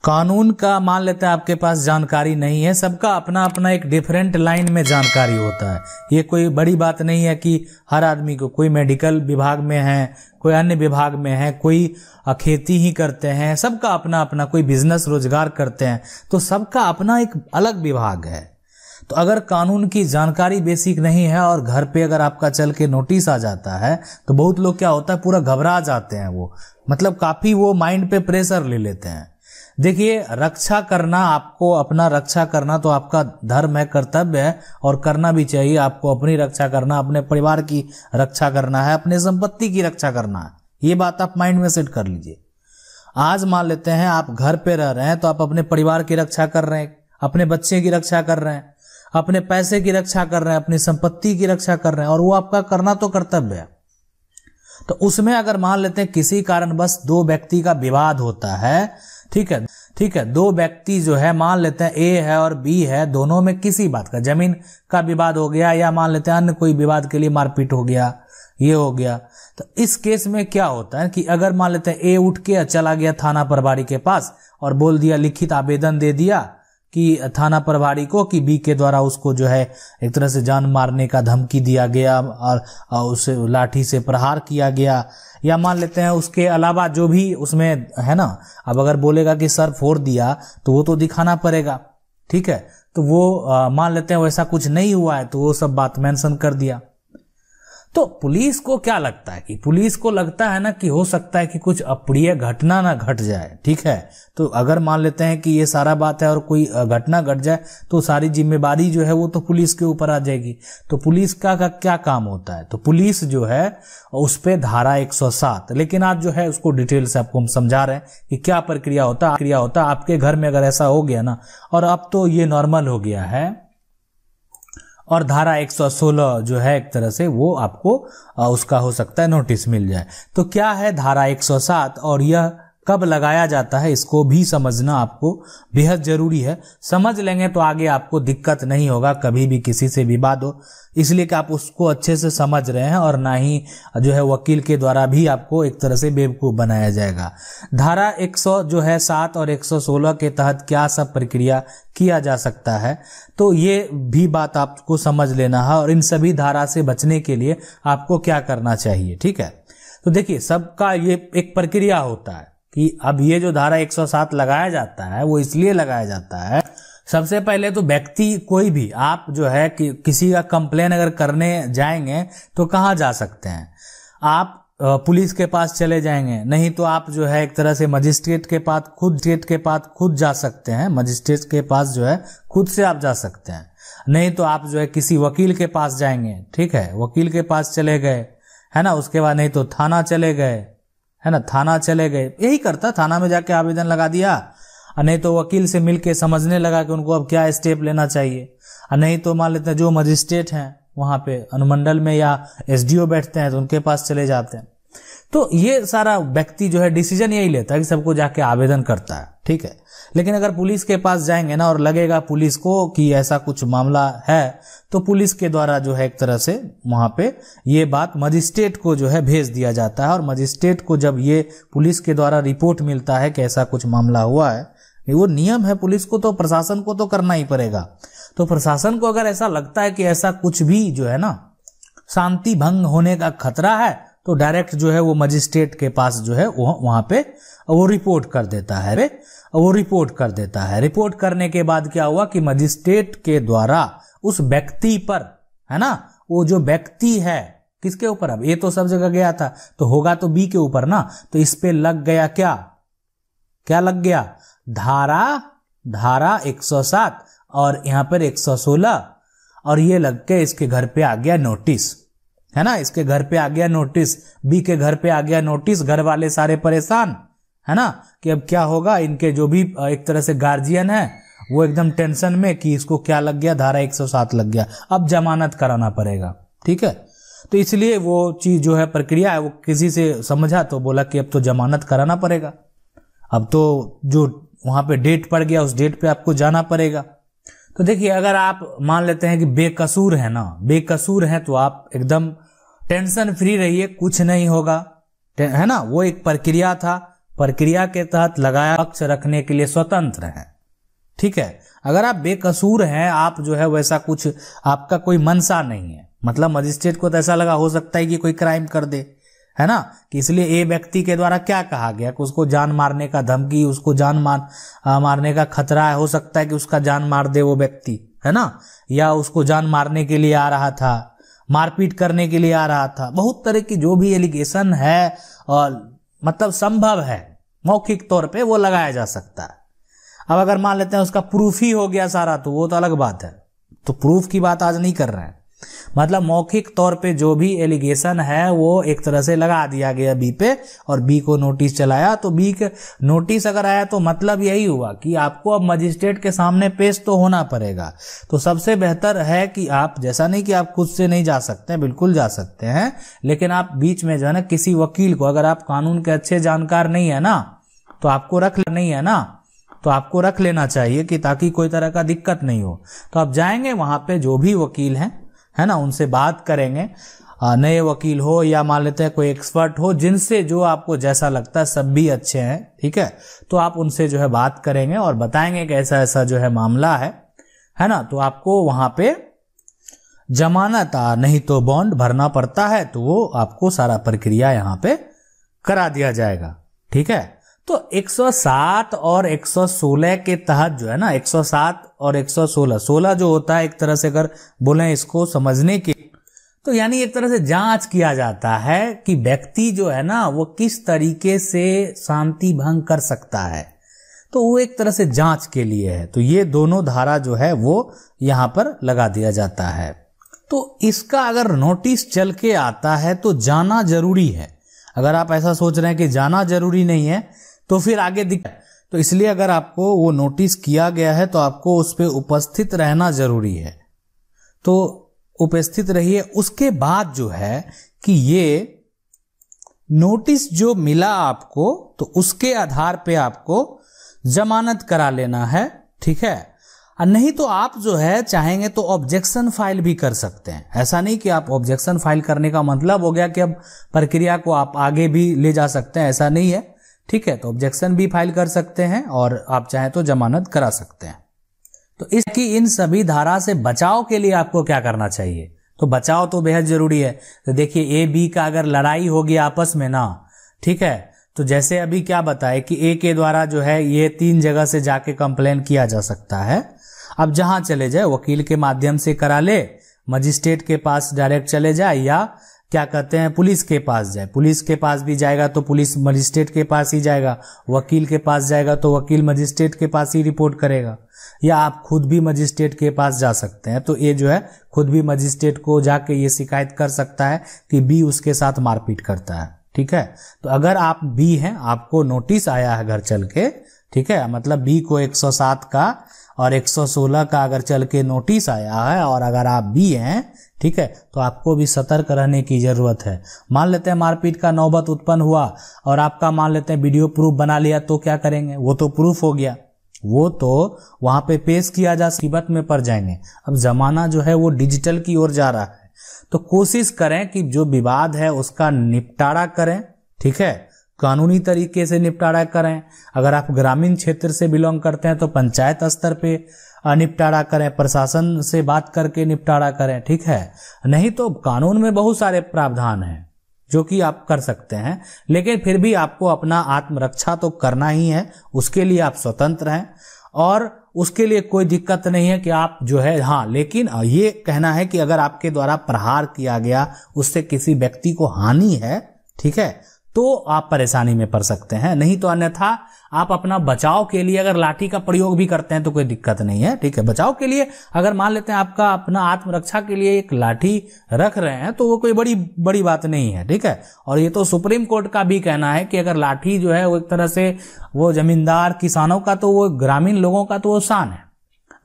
कानून का मान लेते हैं आपके पास जानकारी नहीं है, सबका अपना अपना एक डिफरेंट लाइन में जानकारी होता है। ये कोई बड़ी बात नहीं है कि हर आदमी को, कोई मेडिकल विभाग में है, कोई अन्य विभाग में है, कोई खेती ही करते हैं, सबका अपना अपना, कोई बिजनेस रोजगार करते हैं, तो सबका अपना एक अलग विभाग है। तो अगर कानून की जानकारी बेसिक नहीं है और घर पे अगर आपका चल के नोटिस आ जाता है तो बहुत लोग क्या होता है पूरा घबरा जाते हैं, वो मतलब काफी वो माइंड पे प्रेशर ले लेते हैं। देखिए, रक्षा करना, आपको अपना रक्षा करना तो आपका धर्म है, कर्तव्य है और करना भी चाहिए। आपको अपनी रक्षा करना, अपने परिवार की रक्षा करना है, अपने संपत्ति की रक्षा करना है। ये बात आप माइंड में सेट कर लीजिए। आज मान लेते हैं आप घर पे रह रहे हैं तो आप अपने परिवार की रक्षा कर रहे हैं, अपने बच्चे की रक्षा कर रहे हैं, अपने पैसे की रक्षा कर रहे हैं, अपनी संपत्ति की रक्षा कर रहे हैं, और वो आपका करना तो कर्तव्य है। तो उसमें अगर मान लेते हैं किसी कारणवश दो व्यक्ति का विवाद होता है, ठीक है, दो व्यक्ति जो है मान लेते हैं ए है और बी है, दोनों में किसी बात का, जमीन का विवाद हो गया या मान लेते हैं अन्य कोई विवाद के लिए मारपीट हो गया, ये हो गया, तो इस केस में क्या होता है कि अगर मान लेते हैं ए उठ के चला गया थाना प्रभारी के पास और बोल दिया, लिखित आवेदन दे दिया कि थाना प्रभारी को कि बी के द्वारा उसको जो है एक तरह से जान मारने का धमकी दिया गया और उसे लाठी से प्रहार किया गया, या मान लेते हैं उसके अलावा जो भी उसमें है ना, अब अगर बोलेगा कि सर फोड़ दिया तो वो तो दिखाना पड़ेगा, ठीक है, तो वो मान लेते हैं वैसा कुछ नहीं हुआ है तो वो सब बात मेंशन कर दिया। तो पुलिस को क्या लगता है कि पुलिस को लगता है ना कि हो सकता है कि कुछ अप्रिय घटना ना घट जाए, ठीक है, तो अगर मान लेते हैं कि ये सारा बात है और कोई घटना घट जाए तो सारी जिम्मेदारी जो है वो तो पुलिस के ऊपर आ जाएगी। तो पुलिस का क्या काम होता है, तो पुलिस जो है उस पे धारा 107, लेकिन आज जो है उसको डिटेल से आपको हम समझा रहे हैं कि क्या प्रक्रिया होता है। आपके घर में अगर ऐसा हो गया ना, और अब तो ये नॉर्मल हो गया है, और धारा 116 जो है एक तरह से वो आपको उसका हो सकता है नोटिस मिल जाए। तो क्या है धारा 107 और यह कब लगाया जाता है, इसको भी समझना आपको बेहद जरूरी है। समझ लेंगे तो आगे आपको दिक्कत नहीं होगा, कभी भी किसी से विवाद हो, इसलिए कि आप उसको अच्छे से समझ रहे हैं और ना ही जो है वकील के द्वारा भी आपको एक तरह से बेवकूफ बनाया जाएगा। धारा 107 और 116 के तहत क्या सब प्रक्रिया किया जा सकता है, तो ये भी बात आपको समझ लेना है, और इन सभी धारा से बचने के लिए आपको क्या करना चाहिए, ठीक है। तो देखिए, सबका ये एक प्रक्रिया होता है कि अब ये जो धारा 107 लगाया जाता है वो इसलिए लगाया जाता है, सबसे पहले तो व्यक्ति कोई भी आप जो है कि किसी का कंप्लेन अगर करने जाएंगे तो कहाँ जा सकते हैं, आप पुलिस के पास चले जाएंगे, नहीं तो आप जो है एक तरह से मजिस्ट्रेट के पास खुद जा सकते हैं, मजिस्ट्रेट के पास जो है खुद से आप जा सकते हैं, नहीं तो आप जो है किसी वकील के पास जाएंगे, ठीक है, वकील के पास चले गए, है ना, उसके बाद नहीं तो थाना चले गए, है ना, थाना चले गए, यही करता, थाना में जाके आवेदन लगा दिया, और नहीं तो वकील से मिलके समझने लगा कि उनको अब क्या स्टेप लेना चाहिए, और नहीं तो मान लेते हैं जो मजिस्ट्रेट हैं वहां पे अनुमंडल में या एसडीओ बैठते हैं तो उनके पास चले जाते हैं। तो ये सारा व्यक्ति जो है डिसीजन यही लेता है कि सबको जाके आवेदन करता है, ठीक है। लेकिन अगर पुलिस के पास जाएंगे ना और लगेगा पुलिस को कि ऐसा कुछ मामला है, तो पुलिस के द्वारा जो है एक तरह से वहां पे ये बात मजिस्ट्रेट को जो है भेज दिया जाता है, और मजिस्ट्रेट को जब ये पुलिस के द्वारा रिपोर्ट मिलता है कि ऐसा कुछ मामला हुआ है, वो नियम है, पुलिस को तो प्रशासन को तो करना ही पड़ेगा। तो प्रशासन को अगर ऐसा लगता है कि ऐसा कुछ भी जो है ना शांति भंग होने का खतरा है, तो डायरेक्ट जो है वो मजिस्ट्रेट के पास जो है वहां पे वो रिपोर्ट कर देता है। रिपोर्ट करने के बाद क्या हुआ कि मजिस्ट्रेट के द्वारा उस व्यक्ति पर, है ना, वो जो व्यक्ति है किसके ऊपर, अब ये तो सब जगह गया था तो होगा तो बी के ऊपर ना, तो इस पे लग गया क्या लग गया, धारा 107 और यहां पर 116, और ये लग के इसके घर पे आ गया नोटिस, है ना, इसके घर पे आ गया नोटिस, बी के घर पे आ गया नोटिस। घर वाले सारे परेशान, है ना, कि अब क्या होगा, इनके जो भी एक तरह से गार्जियन है वो एकदम टेंशन में कि इसको क्या लग गया, धारा 107 लग गया, अब जमानत कराना पड़ेगा, ठीक है। तो इसलिए वो चीज जो है प्रक्रिया है, वो किसी से समझा तो बोला कि अब तो जमानत कराना पड़ेगा, अब तो जो वहां पे डेट पड़ गया उस डेट पे आपको जाना पड़ेगा। तो देखिए, अगर आप मान लेते हैं कि बेकसूर है तो आप एकदम टेंशन फ्री रहिए, कुछ नहीं होगा, है ना, वो एक प्रक्रिया था प्रक्रिया के तहत लगाया पक्ष रखने के लिए स्वतंत्र हैं। ठीक है, अगर आप बेकसूर हैं, आप जो है वैसा कुछ आपका कोई मंशा नहीं है, मतलब मजिस्ट्रेट को तो ऐसा लगा हो सकता है कि कोई क्राइम कर दे, है ना, कि इसलिए ए व्यक्ति के द्वारा क्या कहा गया कि उसको जान मारने का धमकी, उसको जान मारने का खतरा है, हो सकता है कि उसका जान मार दे वो व्यक्ति, है ना, या उसको जान मारने के लिए आ रहा था, मारपीट करने के लिए आ रहा था। बहुत तरह की जो भी एलिगेशन है और मतलब संभव है मौखिक तौर पे वो लगाया जा सकता है। अब अगर मान लेते हैं उसका प्रूफ ही हो गया सारा, तो वो तो अलग बात है, तो प्रूफ की बात आज नहीं कर रहे हैं। मतलब मौखिक तौर पे जो भी एलिगेशन है वो एक तरह से लगा दिया गया बी पे, और बी को नोटिस चलाया। तो बी के नोटिस अगर आया तो मतलब यही हुआ कि आपको अब मजिस्ट्रेट के सामने पेश तो होना पड़ेगा। तो सबसे बेहतर है कि आप, जैसा नहीं कि आप खुद से नहीं जा सकते, बिल्कुल जा सकते हैं, लेकिन आप बीच में जो है ना किसी वकील को, अगर आप कानून के अच्छे जानकार नहीं है ना तो आपको रख लेना चाहिए कि ताकि कोई तरह का दिक्कत नहीं हो। तो आप जाएंगे वहां पे, जो भी वकील हैं, है ना, उनसे बात करेंगे, नए वकील हो या मान लेते हैं कोई एक्सपर्ट हो, जिनसे जो आपको जैसा लगता है, सब भी अच्छे हैं, ठीक है, तो आप उनसे जो है बात करेंगे और बताएंगे कि ऐसा ऐसा जो है मामला है ना, तो आपको वहां पे जमानत नहीं तो बॉन्ड भरना पड़ता है, तो वो आपको सारा प्रक्रिया यहाँ पे करा दिया जाएगा। ठीक है, तो 107 और 116 के तहत जो है ना, 107 और 116 जो होता है, एक तरह से अगर बोले इसको समझने के, तो यानी एक तरह से जांच किया जाता है कि व्यक्ति जो है ना वो किस तरीके से शांति भंग कर सकता है, तो वो एक तरह से जांच के लिए है। तो ये दोनों धारा जो है वो यहां पर लगा दिया जाता है। तो इसका अगर नोटिस चल के आता है तो जाना जरूरी है। अगर आप ऐसा सोच रहे हैं कि जाना जरूरी नहीं है तो फिर आगे तो इसलिए अगर आपको वो नोटिस किया गया है तो आपको उस पे उपस्थित रहना जरूरी है। तो उपस्थित रहिए। उसके बाद जो है कि ये नोटिस जो मिला आपको, तो उसके आधार पे आपको जमानत करा लेना है। ठीक है, और नहीं तो आप जो है चाहेंगे तो ऑब्जेक्शन फाइल भी कर सकते हैं। ऐसा नहीं कि आप ऑब्जेक्शन फाइल करने का मतलब हो गया कि अब प्रक्रिया को आप आगे भी ले जा सकते हैं, ऐसा नहीं है। ठीक है, तो ऑब्जेक्शन भी फाइल कर सकते हैं और आप चाहें तो जमानत करा सकते हैं। तो इसकी इन सभी धारा से बचाव के लिए आपको क्या करना चाहिए, तो बचाव तो बेहद जरूरी है। तो देखिए, ए बी का अगर लड़ाई होगी आपस में ना, ठीक है, तो जैसे अभी क्या बताए कि ए के द्वारा जो है ये 3 जगह से जाके कंप्लेन किया जा सकता है। अब जहां चले जाए, वकील के माध्यम से करा ले, मजिस्ट्रेट के पास डायरेक्ट चले जाए, या क्या कहते हैं पुलिस के पास जाए। पुलिस के पास भी जाएगा तो पुलिस मजिस्ट्रेट के पास ही जाएगा, वकील के पास जाएगा तो वकील मजिस्ट्रेट के पास ही रिपोर्ट करेगा, या आप खुद भी मजिस्ट्रेट के पास जा सकते हैं। तो ये जो है खुद भी मजिस्ट्रेट को जाके ये शिकायत कर सकता है कि बी उसके साथ मारपीट करता है। ठीक है, तो अगर आप बी हैं, आपको नोटिस आया है घर चल के, ठीक है, मतलब बी को 107 का और 116 का अगर चल के नोटिस आया है और अगर आप बी हैं, ठीक है, तो आपको भी सतर्क रहने की जरूरत है। मान लेते हैं मारपीट का नौबत उत्पन्न हुआ और आपका मान लेते हैं वीडियो प्रूफ बना लिया, तो क्या करेंगे, वो तो प्रूफ हो गया, वो तो वहां पे पेश किया जा, मुसीबत में पड़ जाएंगे। अब जमाना जो है वो डिजिटल की ओर जा रहा है, तो कोशिश करें कि जो विवाद है उसका निपटारा करें। ठीक है, कानूनी तरीके से निपटारा करें। अगर आप ग्रामीण क्षेत्र से बिलोंग करते हैं तो पंचायत स्तर पे निपटारा करें, प्रशासन से बात करके निपटारा करें। ठीक है, नहीं तो कानून में बहुत सारे प्रावधान हैं जो कि आप कर सकते हैं, लेकिन फिर भी आपको अपना आत्मरक्षा तो करना ही है। उसके लिए आप स्वतंत्र हैं और उसके लिए कोई दिक्कत नहीं है कि आप जो है, हाँ, लेकिन ये कहना है कि अगर आपके द्वारा प्रहार किया गया, उससे किसी व्यक्ति को हानि है, ठीक है, तो आप परेशानी में पड़ सकते हैं। नहीं तो अन्यथा आप अपना बचाव के लिए अगर लाठी का प्रयोग भी करते हैं तो कोई दिक्कत नहीं है। ठीक है, बचाव के लिए अगर मान लेते हैं आपका अपना आत्मरक्षा के लिए एक लाठी रख रहे हैं तो वो कोई बड़ी बात नहीं है। ठीक है, और ये तो सुप्रीम कोर्ट का भी कहना है कि अगर लाठी जो है वो एक तरह से वो जमींदार किसानों का, तो वो ग्रामीण लोगों का तो वो शान है।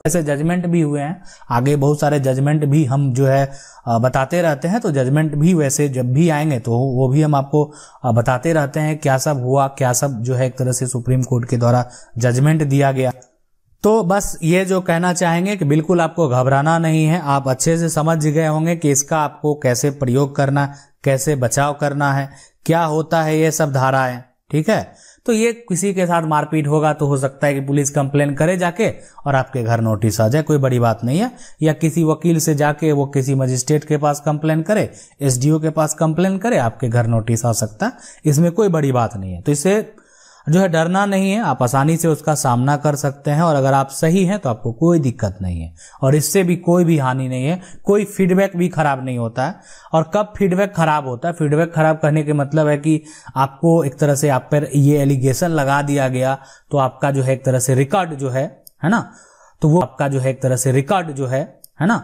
ऐसे जजमेंट भी हुए हैं, आगे बहुत सारे जजमेंट भी हम जो है बताते रहते हैं। तो जजमेंट भी वैसे जब भी आएंगे तो वो भी हम आपको बताते रहते हैं क्या सब हुआ, क्या सब जो है एक तरह से सुप्रीम कोर्ट के द्वारा जजमेंट दिया गया। तो बस ये जो कहना चाहेंगे कि बिल्कुल आपको घबराना नहीं है। आप अच्छे से समझ गए होंगे कि इसका आपको कैसे प्रयोग करना, कैसे बचाव करना है, क्या होता है ये सब धाराएं। ठीक है, तो ये किसी के साथ मारपीट होगा तो हो सकता है कि पुलिस कंप्लेन करे जाके और आपके घर नोटिस आ जाए, कोई बड़ी बात नहीं है। या किसी वकील से जाके वो किसी मजिस्ट्रेट के पास कंप्लेन करे, एसडीओ के पास कंप्लेन करे, आपके घर नोटिस आ सकता है, इसमें कोई बड़ी बात नहीं है। तो इससे जो है डरना नहीं है, आप आसानी से उसका सामना कर सकते हैं, और अगर आप सही हैं तो आपको कोई दिक्कत नहीं है, और इससे भी कोई भी हानि नहीं है, कोई फीडबैक भी खराब नहीं होता है। और कब फीडबैक खराब होता है, फीडबैक खराब करने के मतलब है कि आपको एक तरह से आप पर ये एलिगेशन लगा दिया गया, तो आपका जो है एक तरह से रिकॉर्ड जो है ना, तो वो आपका जो है एक तरह से रिकॉर्ड जो है ना,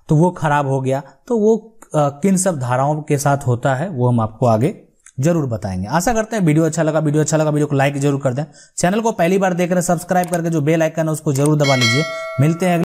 तो वो खराब हो गया। तो वो किन सब धाराओं के साथ होता है वो हम आपको आगे जरूर बताएंगे। आशा करते हैं वीडियो अच्छा लगा वीडियो को लाइक जरूर कर दें। चैनल को पहली बार देख रहे हैं सब्सक्राइब करके जो बेल आइकन है उसको जरूर दबा लीजिए। मिलते हैं